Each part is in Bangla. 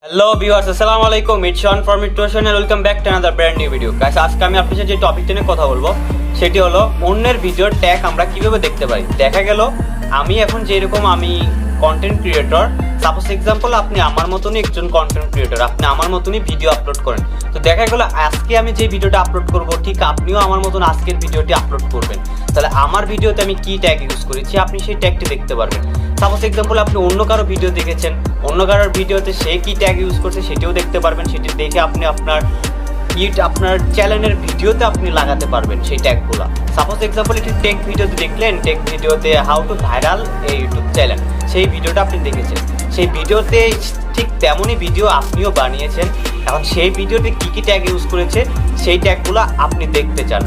হ্যালো ভিউয়ার্স, আসসালামু আলাইকুম। It's Shohan from vairalourchannel। Welcome back to another brand new video. Guys, আজকে আমি আপনাদের সাথে যে টপিকটা নিয়ে কথা বলবো সেটি হলো অন্যের ভিডিওর ট্যাগ আমরা কিভাবে দেখতে পারি। দেখা গেল আমি এখন যেরকম আমি কন্টেন্ট ক্রিয়েটর, সাপোজ এক্সাম্পল আপনি আমার মতনই একজন কন্টেন্ট ক্রিয়েটর, আপনি আমার মতনই ভিডিও আপলোড করেন। তো দেখা গেল আজকে আমি যে ভিডিওটা আপলোড করব ঠিক আপনিও আমার মতন আজকের ভিডিওটি আপলোড করবেন। তাহলে আমার ভিডিওতে আমি কি ট্যাগ ইউজ করেছি আপনি সেই ট্যাগটি দেখতে পারবেন। সাপোজ এক্সাম্পল আপনি অন্য কারো ভিডিও দেখেছেন, অন্য কারোর ভিডিওতে সে কি ট্যাগ ইউজ করছে সেটিও দেখতে পারবেন। সেটি দেখে আপনি আপনার চ্যানেলের ভিডিওতে আপনি লাগাতে পারবেন সেই ট্যাগগুলো। সাপোজ এক্সাম্পল একটি টেক ভিডিওতে দেখলেন, টেক ভিডিওতে হাউ টু ভাইরাল এই ইউটিউব চ্যানেল, সেই ভিডিওটা আপনি দেখেছেন। সেই ভিডিওতে ঠিক তেমনই ভিডিও আপনিও বানিয়েছেন। এখন সেই ভিডিওতে কী কী ট্যাগ ইউজ করেছে সেই ট্যাগগুলো আপনি দেখতে চান।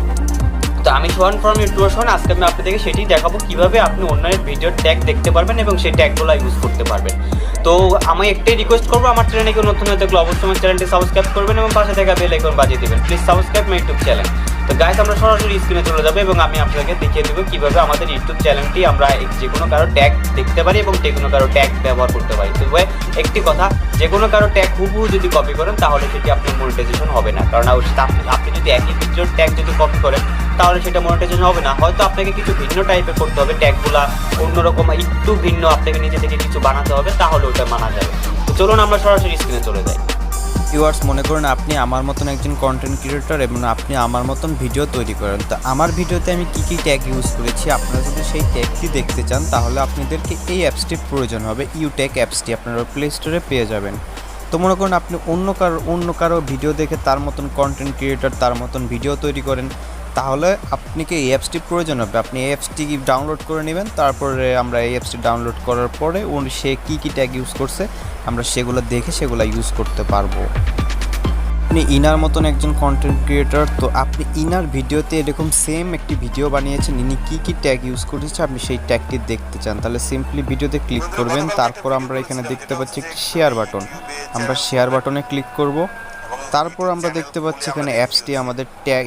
তো আমি সোহান ফ্রম vairalourchannel। আজকে আমি আপনাদেরকে সেটি দেখাবো কীভাবে আপনি অন্যের ভিডিওর ট্যাগ দেখতে পারবেন এবং সেই ট্যাগগুলো ইউজ করতে পারবেন। তো আমি একটাই রিকোয়েস্ট করবো, আমার চ্যানেলে কেউ নতুন হয়ে থাকলে অবশ্যই আমার চ্যানেলটি সাবস্ক্রাইব করবেন এবং পাশে থাকা বেল আইকন বাজিয়ে দেবেন। Please subscribe my YouTube channel. তো গাইস, আমরা সরাসরি স্ক্রিনে চলে যাবো এবং আমি আপনাকে দেখিয়ে দেবো কীভাবে আমাদের ইউটিউব চ্যানেলটি আমরা যে কোনো কারো ট্যাগ দেখতে পারি এবং যে কোনো কারো ট্যাগ ব্যবহার করতে পারি। তবে একটি কথা, যে কোনো কারো ট্যাগ হুবহু যদি কপি করেন তাহলে সেটি আপনার মনিটাইজেশন হবে না। কারণ আপনি যদি একই ভিডিওর ট্যাগ যদি কপি করেন তাহলে সেটা মনিটাইজেশন হবে না। হয়তো আপনাকে কিছু ভিন্ন টাইপের করতে হবে, ট্যাগগুলা অন্যরকম একটু ভিন্ন আপনাকে নিজে থেকে কিছু বানাতে হবে, তাহলে ওটা মানা যাবে। তো চলুন আমরা সরাসরি স্ক্রিনে চলে যাই। ভিউয়ার্স, মনে করুন আপনি আমার মতন একজন কন্টেন্ট ক্রিয়েটর এবং আপনি আমার মতন ভিডিও তৈরি করেন। তো আমার ভিডিওতে আমি কী কী ট্যাগ ইউজ করেছি আপনারা যদি সেই ট্যাগটি দেখতে চান তাহলে আপনাদেরকে এই অ্যাপসটির প্রয়োজন হবে। ইউটেক অ্যাপসটি আপনারা প্লে স্টোরে পেয়ে যাবেন। তো মনে করুন আপনি অন্য কারো ভিডিও দেখে তার মতন কন্টেন্ট ক্রিয়েটর, তার মতন ভিডিও তৈরি করেন, তাহলে আপনাকে এই অ্যাপসটির প্রয়োজন হবে। আপনি এই অ্যাপসটি ডাউনলোড করে নেবেন। তারপরে আমরা এই অ্যাপসটি ডাউনলোড করার পরে সে কী কী ট্যাগ ইউজ করছে আমরা সেগুলো দেখে সেগুলো ইউজ করতে পারবো। আপনি ইনার মতন একজন কন্টেন্ট ক্রিয়েটর, তো আপনি ইনার ভিডিওতে এরকম সেম একটি ভিডিও বানিয়েছেন, ইনি কী কী ট্যাগ ইউজ করেছে আপনি সেই ট্যাগটি দেখতে চান, তাহলে সিম্পলি ভিডিওতে ক্লিক করবেন। তারপর আমরা এখানে দেখতে পাচ্ছি একটি শেয়ার বাটন, আমরা শেয়ার বাটনে ক্লিক করব। তারপর আমরা দেখতে পাচ্ছি এখানে অ্যাপসটি আমাদের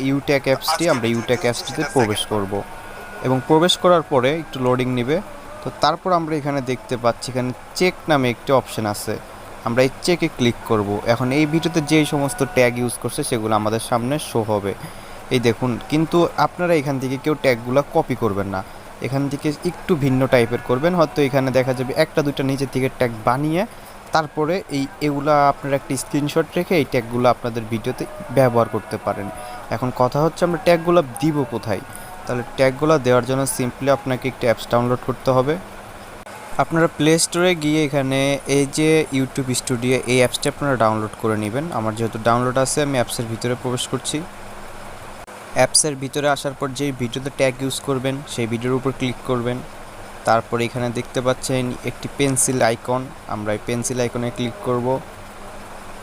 ইউটেক অ্যাপসটি, আমরা ইউটেক অ্যাপসটিতে প্রবেশ করব এবং প্রবেশ করার পরে একটু লোডিং নেবে। তো তারপর আমরা এখানে দেখতে পাচ্ছি এখানে চেক নামে একটি অপশন আছে, আমরা এই চেকে ক্লিক করব। এখন এই ভিডিওতে যেই সমস্ত ট্যাগ ইউজ করছে সেগুলো আমাদের সামনে শো হবে। এই দেখুন, কিন্তু আপনারা এখান থেকে কেউ ট্যাগগুলো কপি করবেন না, এখান থেকে একটু ভিন্ন টাইপের করবেন। হয়তো এখানে দেখা যাবে একটা দুইটা নিচের থেকে ট্যাগ বানিয়ে তারপরে এগুলা আপনারা একটি স্ক্রিনশট রেখে এই ট্যাগগুলো আপনাদের ভিডিওতে ব্যবহার করতে পারেন। এখন কথা হচ্ছে আমরা ট্যাগগুলো দিব কোথায়। তাহলে ট্যাগগুলো দেওয়ার জন্য সিম্পলি আপনাকে একটি অ্যাপস ডাউনলোড করতে হবে। আপনারা প্লে স্টোরে গিয়ে এখানে এই যে ইউটিউব স্টুডিও এই অ্যাপসটি আপনারা ডাউনলোড করে নেবেন। আমার যেহেতু ডাউনলোড আছে আমি অ্যাপসের ভিতরে প্রবেশ করছি। অ্যাপসের ভিতরে আসার পর যেই ভিডিওতে ট্যাগ ইউজ করবেন সেই ভিডিওর উপর ক্লিক করবেন। তারপর এখানে দেখতে পাচ্ছেন একটি পেন্সিল আইকন, আমরা এই পেন্সিল আইকনে ক্লিক করব।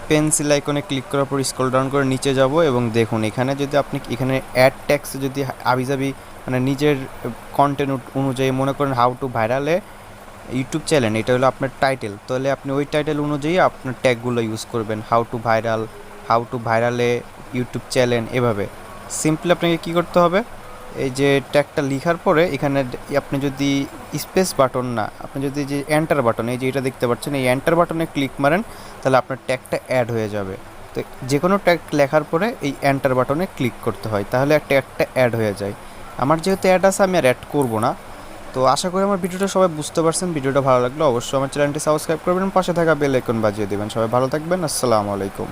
পেন্সিল আইকনে ক্লিক করার পর স্ক্রল ডাউন করে নিচে যাব এবং দেখুন এখানে যদি আপনি এখানে অ্যাড ট্যাক্সে যদি আবিজাবি মানে নিজের কন্টেন্ট অনুযায়ী মনে করেন হাউ টু ভাইরালে ইউটিউব চ্যানেল, এটা হলো আপনার টাইটেল, তাহলে আপনি ওই টাইটেল অনুযায়ী আপনার ট্যাগগুলো ইউজ করবেন। হাউ টু ভাইরালে ইউটিউব চ্যানেল, এভাবে সিম্পলি আপনাকে কী করতে হবে, এই যে ট্যাগটা লেখার পরে এখানে আপনি যদি স্পেস বাটন না, আপনি যদি যে এন্টার বাটন, এই যে এটা দেখতে পাচ্ছেন এই এন্টার বাটনে ক্লিক মারেন তাহলে আপনার ট্যাগটা অ্যাড হয়ে যাবে। তো যে কোনো ট্যাগ লেখার পরে এই এন্টার বাটনে ক্লিক করতে হয়, তাহলে ট্যাগটা অ্যাড হয়ে যায়। আমার যেহেতু অ্যাড আছে আমি আর অ্যাড করবো না। তো আশা করি আমার ভিডিওটা সবাই বুঝতে পারছেন। ভিডিওটা ভালো লাগলে অবশ্যই আমার চ্যানেলটি সাবস্ক্রাইব করবেন, পাশে থাকা বেল আইকন বাজিয়ে দেবেন। সবাই ভালো থাকবেন, আসসালামু আলাইকুম।